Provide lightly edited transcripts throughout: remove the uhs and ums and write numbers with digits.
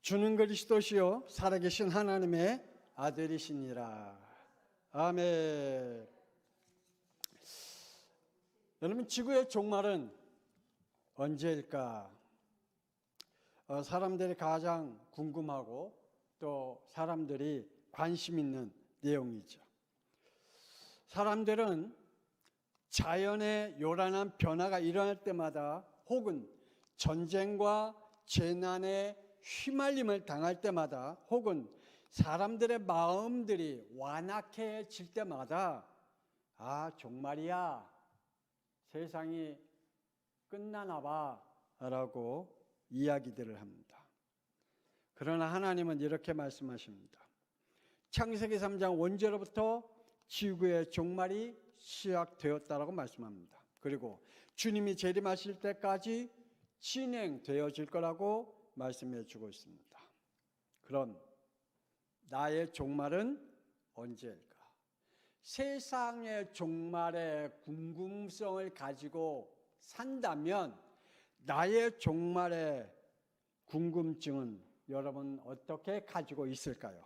주는 그리스도시요 살아계신 하나님의 아들이시니라. 아멘. 여러분, 지구의 종말은 언제일까? 사람들이 가장 궁금하고 또 사람들이 관심 있는 내용이죠. 사람들은 자연의 요란한 변화가 일어날 때마다 혹은 전쟁과 재난에 휘말림을 당할 때마다 혹은 사람들의 마음들이 완악해질 때마다 종말이야, 세상이 끝나나 봐 라고 이야기들을 합니다. 그러나 하나님은 이렇게 말씀하십니다. 창세기 3장 원절로부터 지구의 종말이 시작되었다라고 말씀합니다. 그리고 주님이 재림하실 때까지 진행되어질 거라고 말씀해 주고 있습니다. 그럼 나의 종말은 언제일까? 세상의 종말의 궁금성을 가지고 산다면 나의 종말의 궁금증은 여러분 어떻게 가지고 있을까요?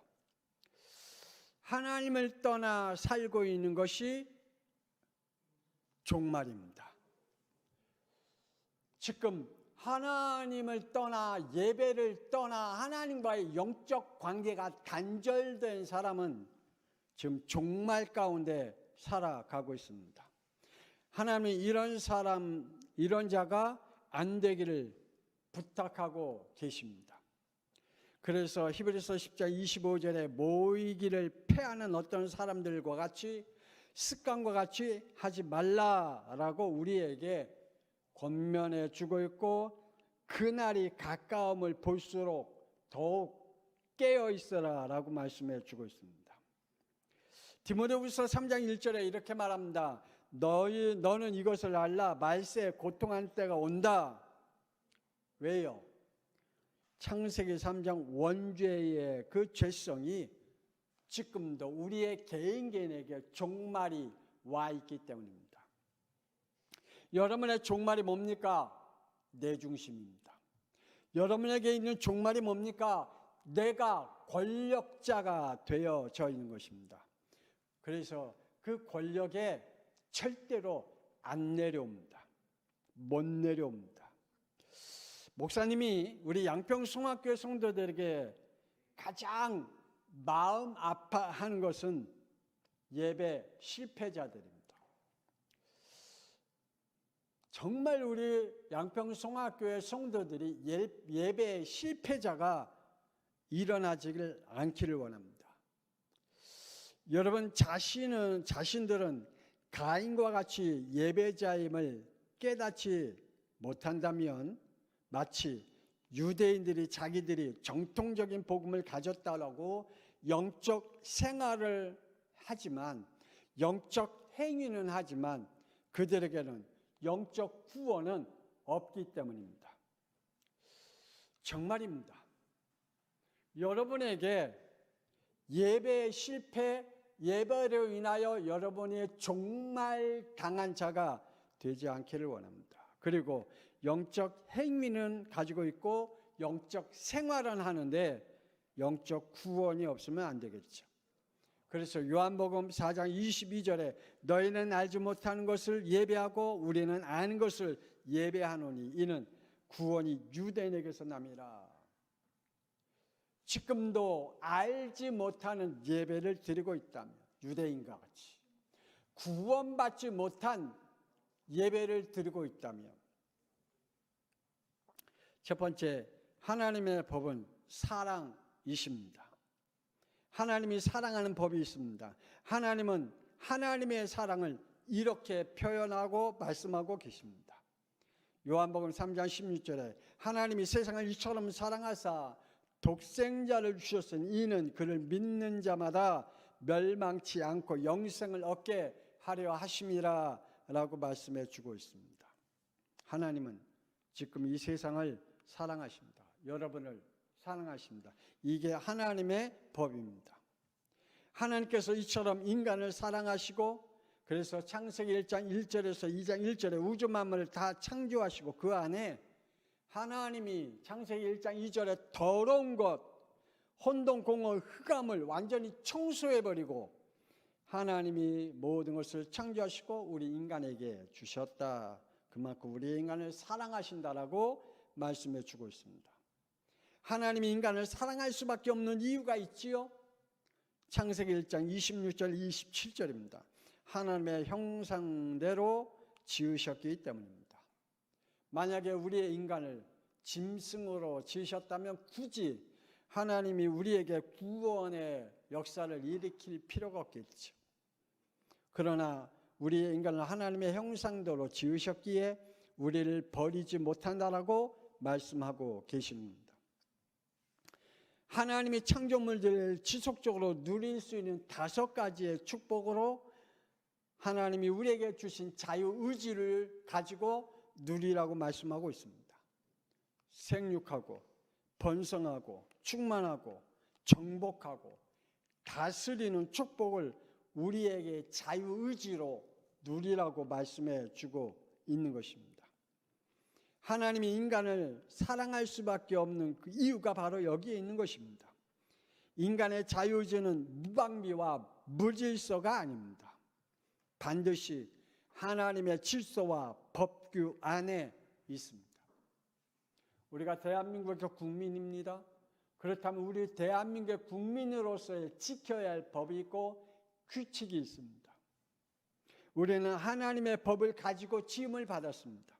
하나님을 떠나 살고 있는 것이 종말입니다. 지금 하나님을 떠나 예배를 떠나 하나님과의 영적 관계가 단절된 사람은 지금 종말 가운데 살아가고 있습니다. 하나님이 이런 사람, 이런 자가 안 되기를 부탁하고 계십니다. 그래서 히브리서 10장 25절에 모이기를 패하는 어떤 사람들과 같이 습관과 같이 하지 말라라고 우리에게 권면해 주고 있고, 그날이 가까움을 볼수록 더욱 깨어 있어라 라고 말씀해 주고 있습니다. 디모데후서 3장 1절에 이렇게 말합니다. 너는 이것을 알라. 말세에 고통하는 때가 온다. 왜요? 창세기 3장 원죄의 그 죄성이 지금도 우리의 개인에게 종말이 와 있기 때문입니다. 여러분의 종말이 뭡니까? 내 중심입니다. 여러분에게 있는 종말이 뭡니까? 내가 권력자가 되어져 있는 것입니다. 그래서 그 권력에 절대로 안 내려옵니다. 못 내려옵니다. 목사님이 우리 양평송학교 성도들에게 가장 마음 아파하는 것은 예배 실패자들입니다. 정말 우리 양평송학교의 성도들이 예배의 실패자가 일어나지를 않기를 원합니다. 여러분 자신들은 가인과 같이 예배자임을 깨닫지 못한다면 마치 유대인들이 자기들이 정통적인 복음을 가졌다라고 영적 생활을 하지만, 영적 행위는 하지만 그들에게는 영적 구원은 없기 때문입니다. 정말입니다. 여러분에게 예배의 실패, 예배로 인하여 여러분이 종말 당한 자가 되지 않기를 원합니다. 그리고 영적 행위는 가지고 있고 영적 생활은 하는데 영적 구원이 없으면 안 되겠죠. 그래서 요한복음 4장 22절에 너희는 알지 못하는 것을 예배하고 우리는 아는 것을 예배하노니 이는 구원이 유대인에게서 남이라. 지금도 알지 못하는 예배를 드리고 있다면, 유대인과 같이 구원받지 못한 예배를 드리고 있다면, 첫 번째, 하나님의 법은 사랑이십니다. 하나님이 사랑하는 법이 있습니다. 하나님은 하나님의 사랑을 이렇게 표현하고 말씀하고 계십니다. 요한복음 3장 16절에 하나님이 세상을 이처럼 사랑하사 독생자를 주셨으니 이는 그를 믿는 자마다 멸망치 않고 영생을 얻게 하려 하심이라 라고 말씀해 주고 있습니다. 하나님은 지금 이 세상을 사랑하십니다. 여러분을 사랑하십니다. 이게 하나님의 법입니다. 하나님께서 이처럼 인간을 사랑하시고, 그래서 창세기 1장 1절에서 2장 1절에 우주 만물을 다 창조하시고 그 안에 하나님이 창세기 1장 2절에 더러운 것, 혼돈공허 흑암을 완전히 청소해버리고 하나님이 모든 것을 창조하시고 우리 인간에게 주셨다. 그만큼 우리 인간을 사랑하신다라고 말씀해 주고 있습니다. 하나님이 인간을 사랑할 수밖에 없는 이유가 있지요. 창세기 1장 26절 27절입니다. 하나님의 형상대로 지으셨기 때문입니다. 만약에 우리의 인간을 짐승으로 지으셨다면 굳이 하나님이 우리에게 구원의 역사를 일으킬 필요가 없겠죠. 그러나 우리의 인간을 하나님의 형상대로 지으셨기에 우리를 버리지 못한다라고 말씀하고 계십니다. 하나님이 창조물들을 지속적으로 누릴 수 있는 5가지의 축복으로 하나님이 우리에게 주신 자유의지를 가지고 누리라고 말씀하고 있습니다. 생육하고 번성하고 충만하고 정복하고 다스리는 축복을 우리에게 자유의지로 누리라고 말씀해 주고 있는 것입니다. 하나님이 인간을 사랑할 수밖에 없는 그 이유가 바로 여기에 있는 것입니다. 인간의 자유의지는 무방비와 무질서가 아닙니다. 반드시 하나님의 질서와 법규 안에 있습니다. 우리가 대한민국의 국민입니다. 그렇다면 우리 대한민국의 국민으로서의 지켜야 할 법이 있고 규칙이 있습니다. 우리는 하나님의 법을 가지고 지음을 받았습니다.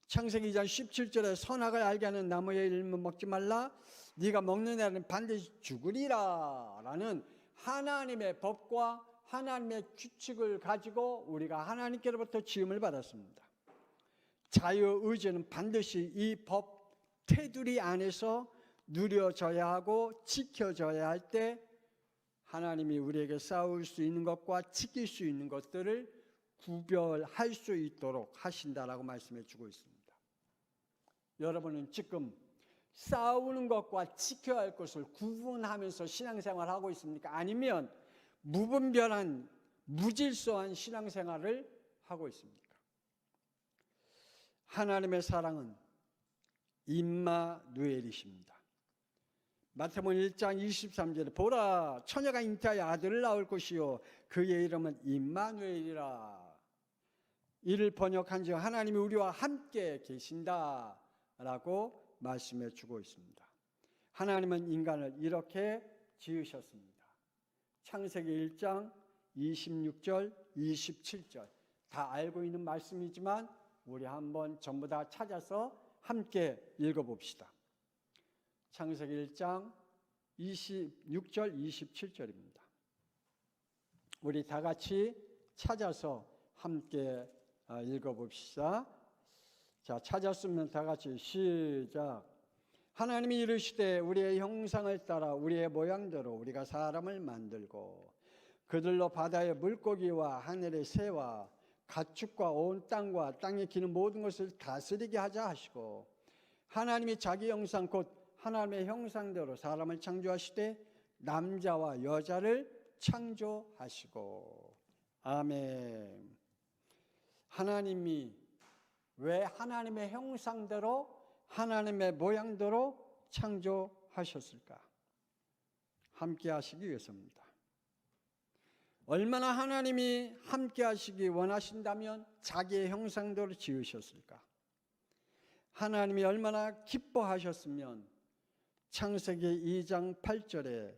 창세기 2장 17절에 선악을 알게 하는 나무의 이름은 먹지 말라, 네가 먹는 애는 반드시 죽으리라 라는 하나님의 법과 하나님의 규칙을 가지고 우리가 하나님께로부터 지음을 받았습니다. 자유의지는 반드시 이 법 테두리 안에서 누려져야 하고 지켜져야 할 때 하나님이 우리에게 쌓을 수 있는 것과 지킬 수 있는 것들을 구별할 수 있도록 하신다라고 말씀해 주고 있습니다. 여러분은 지금 싸우는 것과 지켜야 할 것을 구분하면서 신앙생활을 하고 있습니까? 아니면 무분별한 무질서한 신앙생활을 하고 있습니까? 하나님의 사랑은 임마누엘이십니다. 마태복음 1장 23절에 보라, 처녀가 잉태하여 아들을 낳을 것이요 그의 이름은 임마누엘이라. 이를 번역한즉 하나님이 우리와 함께 계신다 라고 말씀해 주고 있습니다. 하나님은 인간을 이렇게 지으셨습니다. 창세기 1장 26절 27절 다 알고 있는 말씀이지만 우리 한번 전부 다 찾아서 함께 읽어봅시다. 창세기 1장 26절 27절입니다. 우리 다 같이 찾아서 함께 읽어봅시다. 자, 찾았으면 다 같이 시작. 하나님이 이르시되 우리의 형상을 따라 우리의 모양대로 우리가 사람을 만들고 그들로 바다의 물고기와 하늘의 새와 가축과 온 땅과 땅에 기는 모든 것을 다스리게 하자 하시고, 하나님이 자기 형상 곧 하나님의 형상대로 사람을 창조하시되 남자와 여자를 창조하시고. 아멘. 하나님이 왜 하나님의 형상대로 하나님의 모양대로 창조하셨을까? 함께 하시기 위해서입니다. 얼마나 하나님이 함께 하시기 원하신다면 자기의 형상대로 지으셨을까? 하나님이 얼마나 기뻐하셨으면 창세기 2장 8절에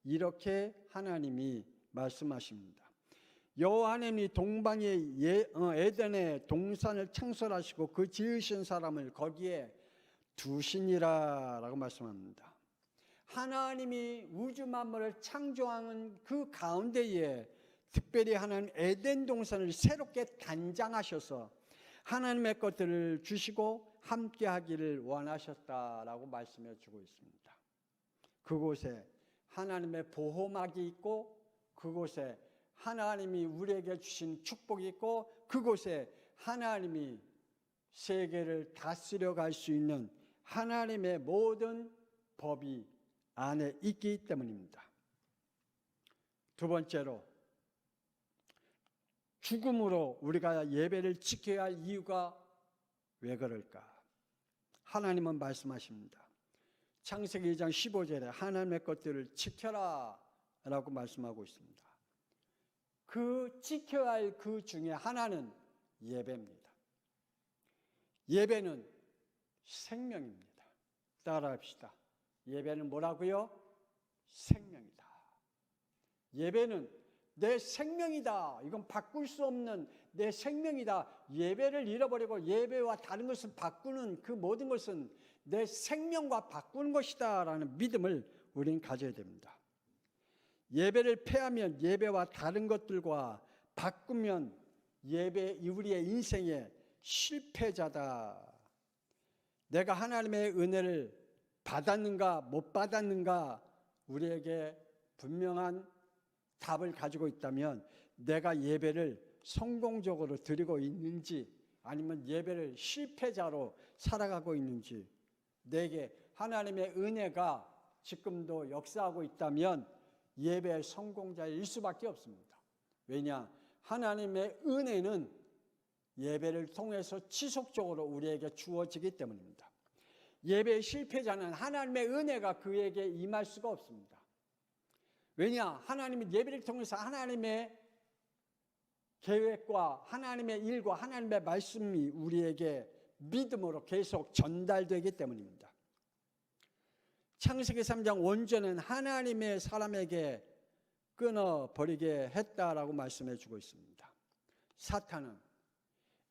이렇게 하나님이 말씀하십니다. 여호와 하나님이 동방의 에덴의 동산을 창설하시고 그 지으신 사람을 거기에 두시니라 라고 말씀합니다. 하나님이 우주 만물을 창조하는 그 가운데에 특별히 하나님 에덴 동산을 새롭게 단장하셔서 하나님의 것들을 주시고 함께 하기를 원하셨다라고 말씀해 주고 있습니다. 그곳에 하나님의 보호막이 있고 그곳에 하나님이 우리에게 주신 축복이 있고 그곳에 하나님이 세계를 다스려 갈 수 있는 하나님의 모든 법이 안에 있기 때문입니다. 두 번째로 죽음으로 우리가 예배를 지켜야 할 이유가 왜 그럴까? 하나님은 말씀하십니다. 창세기 2장 15절에 하나님의 것들을 지켜라 라고 말씀하고 있습니다. 그 지켜야 할 그 중에 하나는 예배입니다. 예배는 생명입니다. 따라합시다. 예배는 뭐라고요? 생명이다. 예배는 내 생명이다. 이건 바꿀 수 없는 내 생명이다. 예배를 잃어버리고 예배와 다른 것을 바꾸는 그 모든 것은 내 생명과 바꾸는 것이다 라는 믿음을 우리는 가져야 됩니다. 예배를 폐하면 예배와 다른 것들과 바꾸면 우리의 인생의 실패자다. 내가 하나님의 은혜를 받았는가 못 받았는가 우리에게 분명한 답을 가지고 있다면 내가 예배를 성공적으로 드리고 있는지 아니면 예배를 실패자로 살아가고 있는지 내게 하나님의 은혜가 지금도 역사하고 있다면 예배의 성공자일 수밖에 없습니다. 왜냐? 하나님의 은혜는 예배를 통해서 지속적으로 우리에게 주어지기 때문입니다. 예배의 실패자는 하나님의 은혜가 그에게 임할 수가 없습니다. 왜냐? 하나님은 예배를 통해서 하나님의 계획과 하나님의 일과 하나님의 말씀이 우리에게 믿음으로 계속 전달되기 때문입니다. 창세기 3장 원죄는 하나님의 사람에게 끊어버리게 했다라고 말씀해 주고 있습니다. 사탄은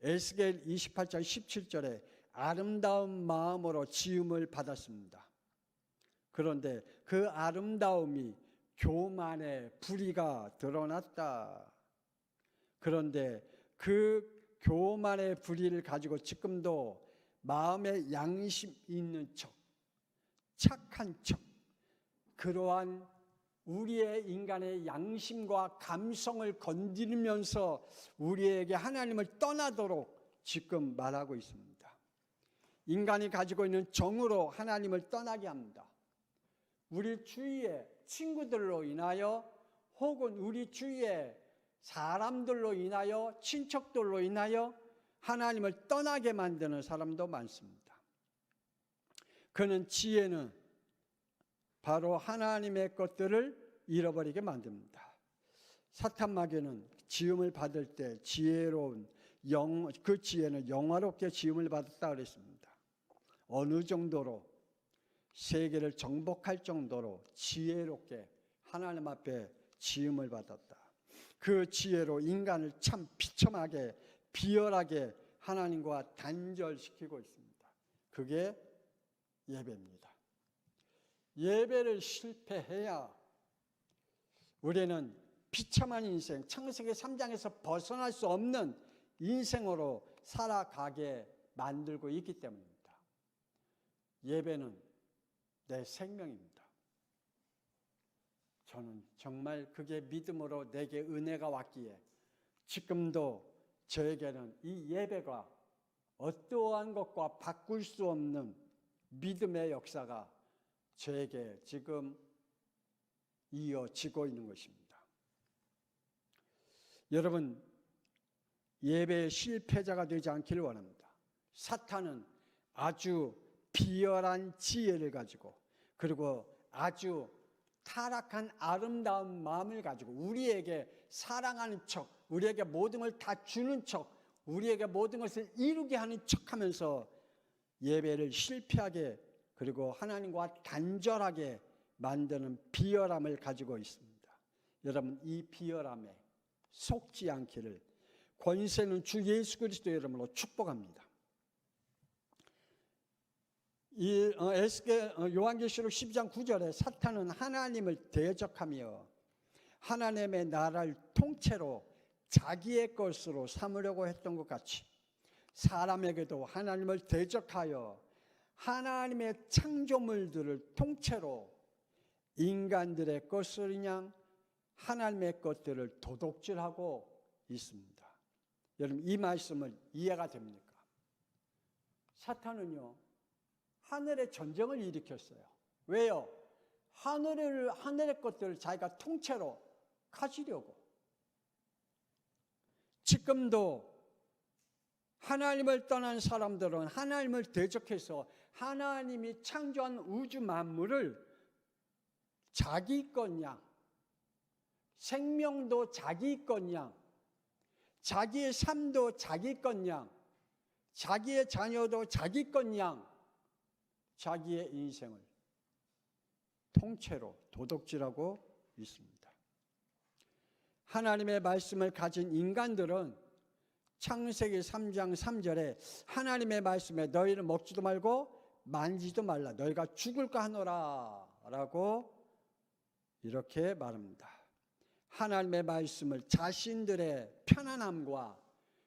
에스겔 28장 17절에 아름다운 마음으로 지음을 받았습니다. 그런데 그 아름다움이 교만의 불의가 드러났다. 그런데 그 교만의 불의를 가지고 지금도 마음에 양심 있는 척, 착한 척, 그러한 우리의 인간의 양심과 감성을 건드리면서 우리에게 하나님을 떠나도록 지금 말하고 있습니다. 인간이 가지고 있는 정으로 하나님을 떠나게 합니다. 우리 주위의 친구들로 인하여 혹은 우리 주위의 사람들로 인하여 친척들로 인하여 하나님을 떠나게 만드는 사람도 많습니다. 그는 지혜는 바로 하나님의 것들을 잃어버리게 만듭니다. 사탄 마귀는 지음을 받을 때 지혜로운 그 지혜는 영화롭게 지음을 받았다 그랬습니다. 어느 정도로 세계를 정복할 정도로 지혜롭게 하나님 앞에 지음을 받았다. 그 지혜로 인간을 참 비참하게 비열하게 하나님과 단절시키고 있습니다. 그게 예배입니다. 예배를 실패해야 우리는 비참한 인생, 창세기 3장에서 벗어날 수 없는 인생으로 살아가게 만들고 있기 때문입니다. 예배는 내 생명입니다. 저는 정말 그게 믿음으로 내게 은혜가 왔기에 지금도 저에게는 이 예배가 어떠한 것과 바꿀 수 없는 믿음의 역사가 저에게 지금 이어지고 있는 것입니다. 여러분, 예배의 실패자가 되지 않기를 원합니다. 사탄은 아주 비열한 지혜를 가지고 그리고 아주 타락한 아름다운 마음을 가지고 우리에게 사랑하는 척, 우리에게 모든 걸 다 주는 척, 우리에게 모든 것을 이루게 하는 척하면서 예배를 실패하게 그리고 하나님과 단절하게 만드는 비열함을 가지고 있습니다. 여러분, 이 비열함에 속지 않기를 권세는 주 예수 그리스도 이름으로 축복합니다. 요한계시록 12장 9절에 사탄은 하나님을 대적하며 하나님의 나라를 통째로 자기의 것으로 삼으려고 했던 것 같이 사람에게도 하나님을 대적하여 하나님의 창조물들을 통째로 인간들의 것을 그냥 하나님의 것들을 도둑질하고 있습니다. 여러분, 이 말씀을 이해가 됩니까? 사탄은요, 하늘의 전쟁을 일으켰어요. 왜요? 하늘의 것들을 자기가 통째로 가지려고. 지금도 하나님을 떠난 사람들은 하나님을 대적해서 하나님이 창조한 우주 만물을 자기 것 양, 생명도 자기 것 양, 자기의 삶도 자기 것 양, 자기의 자녀도 자기 것 양, 자기의 인생을 통째로 도둑질하고 있습니다. 하나님의 말씀을 가진 인간들은 창세기 3장 3절에 하나님의 말씀에 너희는 먹지도 말고 만지도 말라 너희가 죽을까 하노라 라고 이렇게 말합니다. 하나님의 말씀을 자신들의 편안함과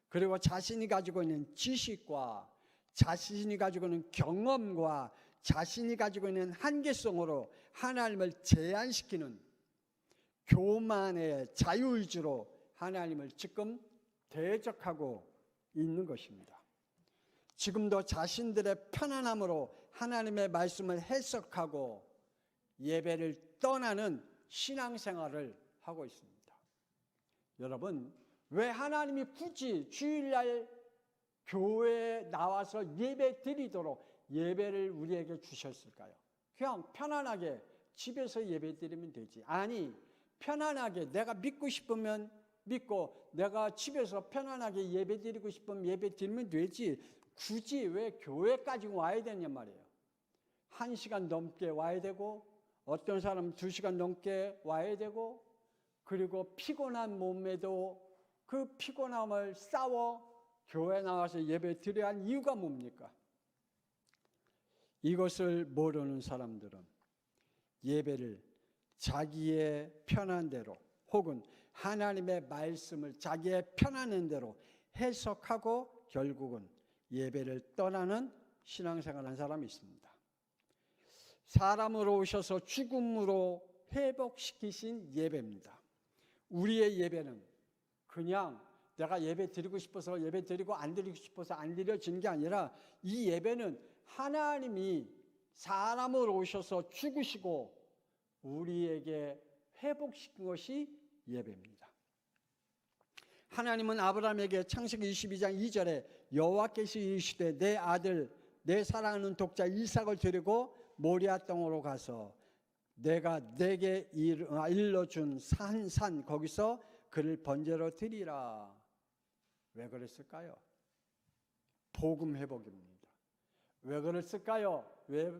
그리고 자신이 가지고 있는 지식과 자신이 가지고 있는 경험과 자신이 가지고 있는 한계성으로 하나님을 제한시키는 교만의 자유의지로 하나님을 지금 대적하고 있는 것입니다. 지금도 자신들의 편안함으로 하나님의 말씀을 해석하고 예배를 떠나는 신앙생활을 하고 있습니다. 여러분, 왜 하나님이 굳이 주일날 교회에 나와서 예배 드리도록 예배를 우리에게 주셨을까요? 그냥 편안하게 집에서 예배 드리면 되지. 아니, 편안하게 내가 믿고 싶으면 믿고 내가 집에서 편안하게 예배 드리고 싶으면 예배 드리면 되지. 굳이 왜 교회까지 와야 되냔 말이에요. 1시간 넘게 와야 되고 어떤 사람은 2시간 넘게 와야 되고 그리고 피곤한 몸에도 그 피곤함을 싸워 교회 나와서 예배 드려야 할 이유가 뭡니까? 이것을 모르는 사람들은 예배를 자기의 편한 대로 혹은 하나님의 말씀을 자기의 편안한 대로 해석하고 결국은 예배를 떠나는 신앙생활을 한 사람이 있습니다. 사람으로 오셔서 죽음으로 회복시키신 예배입니다. 우리의 예배는 그냥 내가 예배 드리고 싶어서 예배 드리고 안 드리고 싶어서 안 드려지는 게 아니라 이 예배는 하나님이 사람으로 오셔서 죽으시고 우리에게 회복시킨 것이 예배입니다. 하나님은 아브라함에게 창세기 22장 2절에 여호와께서 이르시되 내 아들 내 사랑하는 독자 이삭을 데리고 모리아 땅으로 가서 내가 내게 일러준 산 거기서 그를 번제로 드리라. 왜 그랬을까요? 복음 회복입니다. 왜 그랬을까요? 왜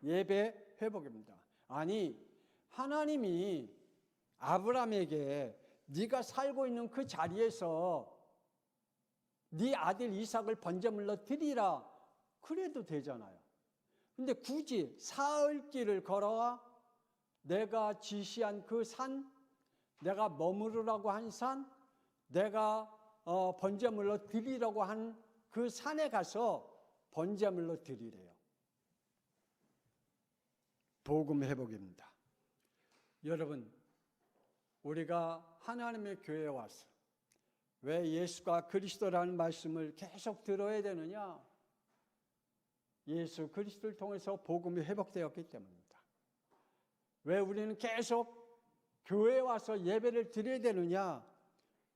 예배 회복입니다. 아니 하나님이 아브라함에게 네가 살고 있는 그 자리에서 네 아들 이삭을 번제물로 드리라 그래도 되잖아요. 근데 굳이 사흘길을 걸어와 내가 지시한 그 산, 내가 머무르라고 한 산, 내가 번제물로 드리라고 한 그 산에 가서 번제물로 드리래요. 복음 회복입니다. 여러분, 우리가 하나님의 교회에 와서 왜 예수가 그리스도라는 말씀을 계속 들어야 되느냐? 예수 그리스도를 통해서 복음이 회복되었기 때문입니다. 왜 우리는 계속 교회에 와서 예배를 드려야 되느냐?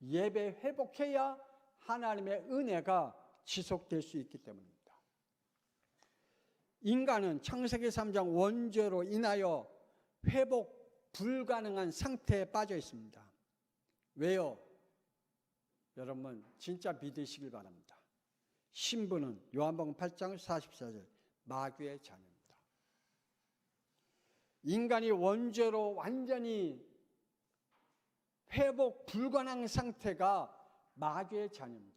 예배 회복해야 하나님의 은혜가 지속될 수 있기 때문입니다. 인간은 창세기 3장 원죄로 인하여 회복 불가능한 상태에 빠져 있습니다. 왜요? 여러분 진짜 믿으시길 바랍니다. 신부는 요한복음 8장 44절 마귀의 자녀입니다. 인간이 원죄로 완전히 회복 불가능한 상태가 마귀의 자녀입니다.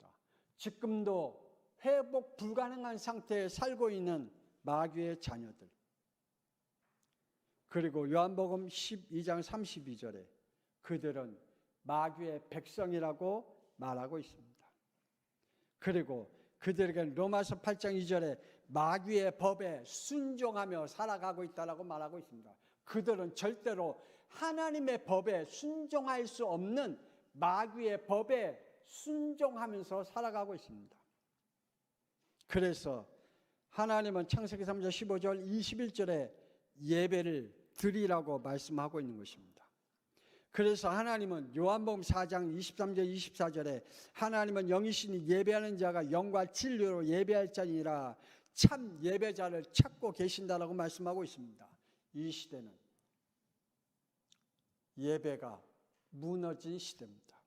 지금도 회복 불가능한 상태에 살고 있는 마귀의 자녀들. 그리고 요한복음 12장 32절에 그들은 마귀의 백성이라고 말하고 있습니다. 그리고 그들에게는 로마서 8장 2절에 마귀의 법에 순종하며 살아가고 있다라고 말하고 있습니다. 그들은 절대로 하나님의 법에 순종할 수 없는 마귀의 법에 순종하면서 살아가고 있습니다. 그래서 하나님은 창세기 3장 15절 21절에 예배를 드리라고 말씀하고 있는 것입니다. 그래서 하나님은 요한복음 4장 23절 24절에 하나님은 영이시니 예배하는 자가 영과 진리로 예배할 자니라 참 예배자를 찾고 계신다라고 말씀하고 있습니다. 이 시대는 예배가 무너진 시대입니다.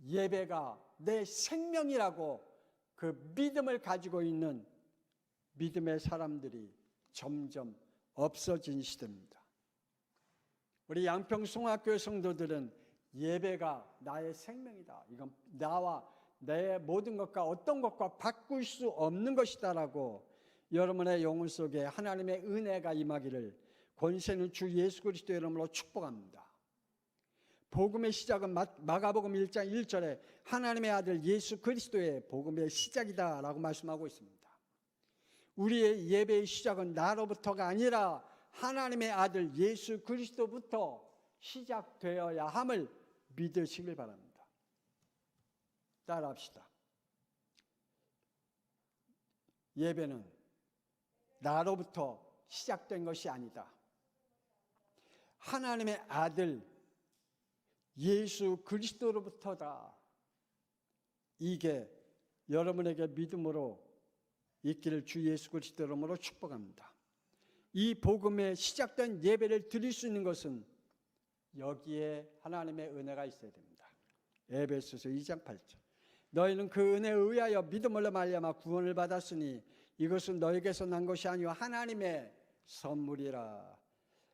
예배가 내 생명이라고 그 믿음을 가지고 있는 믿음의 사람들이 점점 없어진 시대입니다. 우리 양평송학교 성도들은 예배가 나의 생명이다. 이건 나와 내 모든 것과 어떤 것과 바꿀 수 없는 것이다라고 여러분의 영혼 속에 하나님의 은혜가 임하기를 권세는 주 예수 그리스도의 이름으로 축복합니다. 복음의 시작은 마가복음 1장 1절에 하나님의 아들 예수 그리스도의 복음의 시작이다 라고 말씀하고 있습니다. 우리의 예배의 시작은 나로부터가 아니라 하나님의 아들 예수 그리스도부터 시작되어야 함을 믿으시길 바랍니다. 따라합시다. 예배는 나로부터 시작된 것이 아니다. 하나님의 아들 예수 그리스도로부터다. 이게 여러분에게 믿음으로 있기를 주 예수 그리스도 이름으로 축복합니다. 이 복음에 시작된 예배를 드릴 수 있는 것은 여기에 하나님의 은혜가 있어야 됩니다. 에베소서 2장 8절. 너희는 그 은혜에 의하여 믿음으로 말미암아 구원을 받았으니 이것은 너에게서 난 것이 아니요 하나님의 선물이라.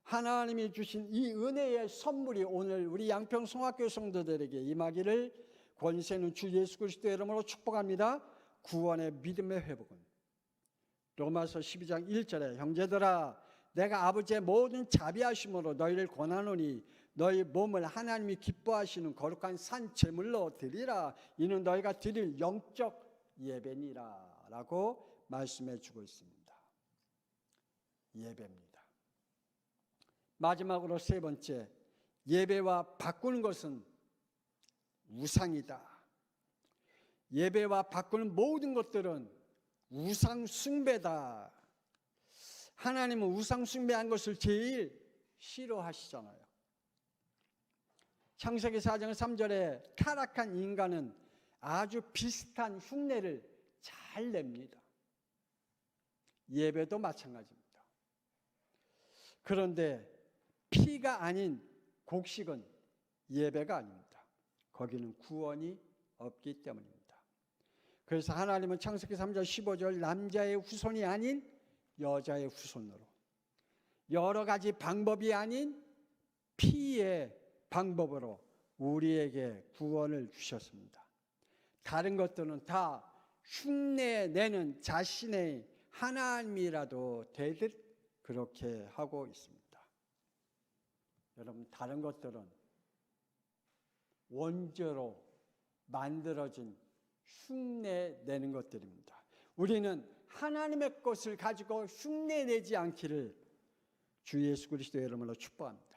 하나님이 주신 이 은혜의 선물이 오늘 우리 양평 송학교 성도들에게 임하기를 권세는 주 예수 그리스도의 이름으로 축복합니다. 구원의 믿음의 회복은 로마서 12장 1절에 형제들아 내가 아버지의 모든 자비하심으로 너희를 권하노니 너희 몸을 하나님이 기뻐하시는 거룩한 산 제물로 드리라. 이는 너희가 드릴 영적 예배니라 라고 말씀해 주고 있습니다. 예배입니다. 마지막으로 세 번째, 예배와 바꾸는 것은 우상이다. 예배와 바꾸는 모든 것들은 우상 숭배다. 하나님은 우상 숭배한 것을 제일 싫어하시잖아요. 창세기 4장 3절에 타락한 인간은 아주 비슷한 흉내를 잘 냅니다. 예배도 마찬가지입니다. 그런데 피가 아닌 곡식은 예배가 아닙니다. 거기는 구원이 없기 때문입니다. 그래서 하나님은 창세기 3장 15절 남자의 후손이 아닌 여자의 후손으로 여러 가지 방법이 아닌 피의 방법으로 우리에게 구원을 주셨습니다. 다른 것들은 다 흉내내는 자신의 하나님이라도 되듯 그렇게 하고 있습니다. 여러분, 다른 것들은 원죄로 만들어진 흉내내는 것들입니다. 우리는 하나님의 것을 가지고 흉내내지 않기를 주 예수 그리스도의 이름으로 축복합니다.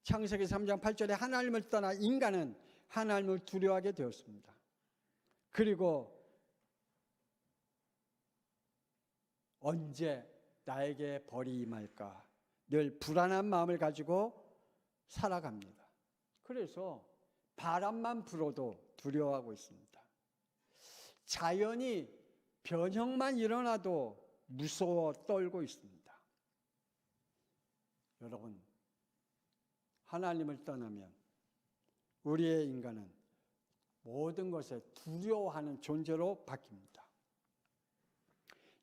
창세기 3장 8절에 하나님을 떠나 인간은 하나님을 두려워하게 되었습니다. 그리고 언제 나에게 벌이 임할까 늘 불안한 마음을 가지고 살아갑니다. 그래서 바람만 불어도 두려워하고 있습니다. 자연이 변형만 일어나도 무서워 떨고 있습니다. 여러분, 하나님을 떠나면 우리의 인간은 모든 것에 두려워하는 존재로 바뀝니다.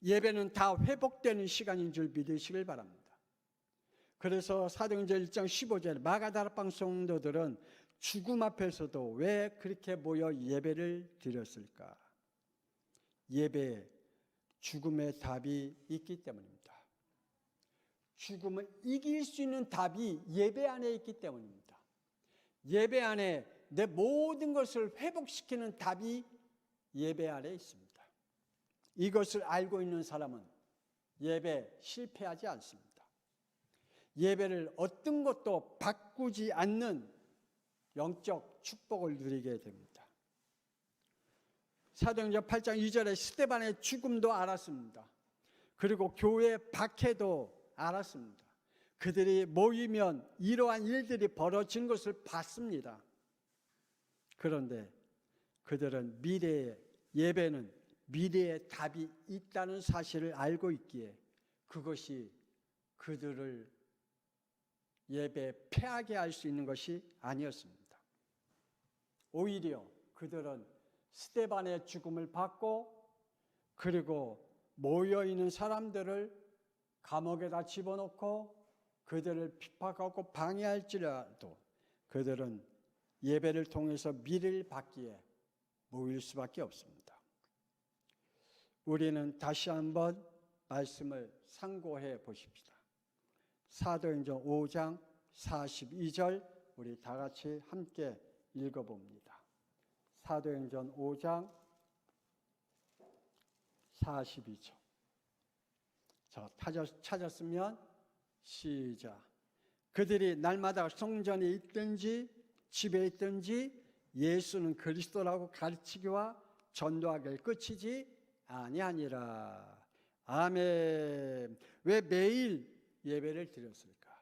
예배는 다 회복되는 시간인 줄 믿으시길 바랍니다. 그래서 사도행전 1장 15절 마가다락방 성도들은 죽음 앞에서도 왜 그렇게 모여 예배를 드렸을까? 예배에 죽음의 답이 있기 때문입니다. 죽음을 이길 수 있는 답이 예배 안에 있기 때문입니다. 예배 안에 내 모든 것을 회복시키는 답이 예배 안에 있습니다. 이것을 알고 있는 사람은 예배 실패하지 않습니다. 예배를 어떤 것도 바꾸지 않는 영적 축복을 누리게 됩니다. 사도행전 8장 2절에 스데반의 죽음도 알았습니다. 그리고 교회 박해도 알았습니다. 그들이 모이면 이러한 일들이 벌어진 것을 봤습니다. 그런데 그들은 미래의 예배는 미래의 답이 있다는 사실을 알고 있기에 그것이 그들을 예배에 패하게 할 수 있는 것이 아니었습니다. 오히려 그들은 스데반의 죽음을 받고 그리고 모여있는 사람들을 감옥에다 집어넣고 그들을 핍박하고 방해할지라도 그들은 예배를 통해서 미래를 받기에 모일 수밖에 없습니다. 우리는 다시 한번 말씀을 상고해 보십시다. 사도행전 5장 42절 우리 다 같이 함께 읽어봅니다. 사도행전 5장 42절. 자, 찾았으면 시작. 그들이 날마다 성전에 있든지 집에 있든지 예수는 그리스도라고 가르치기와 전도하기를 끝이지 아니하니라. 아멘. 왜 매일 예배를 드렸을까?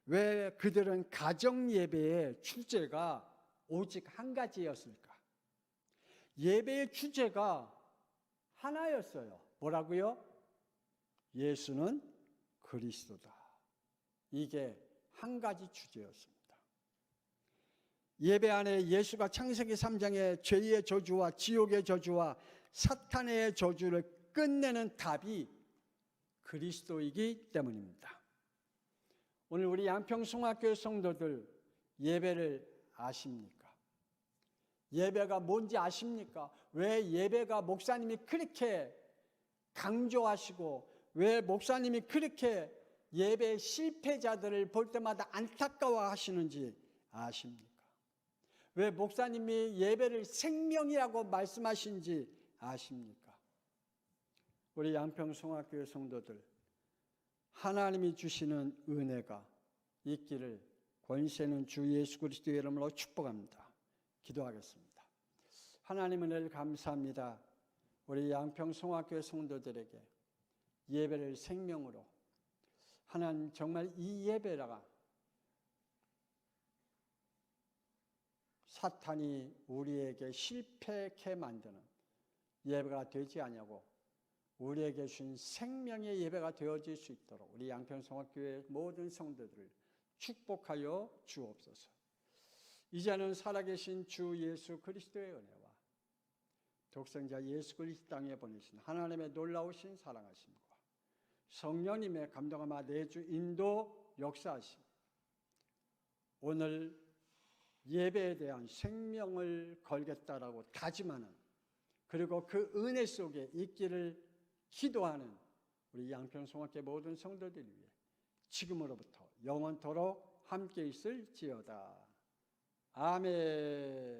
왜 그들은 가정 예배의 주제가 오직 한 가지였을까? 예배의 주제가 하나였어요. 뭐라고요? 예수는 그리스도다. 이게 한 가지 주제였습니다. 예배 안에 예수가 창세기 3장의 죄의 저주와 지옥의 저주와 사탄의 저주를 끝내는 답이 그리스도이기 때문입니다. 오늘 우리 양평송학교의 성도들 예배를 아십니까? 예배가 뭔지 아십니까? 왜 예배가 목사님이 그렇게 강조하시고 왜 목사님이 그렇게 예배 실패자들을 볼 때마다 안타까워하시는지 아십니까? 왜 목사님이 예배를 생명이라고 말씀하신지 아십니까? 우리 양평송학교의 성도들 하나님이 주시는 은혜가 있기를 권세 있는 주 예수 그리스도의 이름으로 축복합니다. 기도하겠습니다. 하나님 은혜를 감사합니다. 우리 양평송학교의 성도들에게 예배를 생명으로 하나님 정말 이 예배가 사탄이 우리에게 실패케 만드는 예배가 되지 않냐고 우리에게 주신 생명의 예배가 되어질 수 있도록 우리 양평송학교의 모든 성도들을 축복하여 주옵소서. 이제는 살아계신 주 예수 그리스도의 은혜와 독생자 예수 그리스도 땅에 보내신 하나님의 놀라우신 사랑하심과 성령님의 감동하마 내주 인도 역사하심 오늘 예배에 대한 생명을 걸겠다라고 다짐하는 그리고 그 은혜 속에 있기를 기도하는 우리 양평송학교 모든 성도들 위해 지금으로부터 영원토록 함께 있을지어다. 아멘.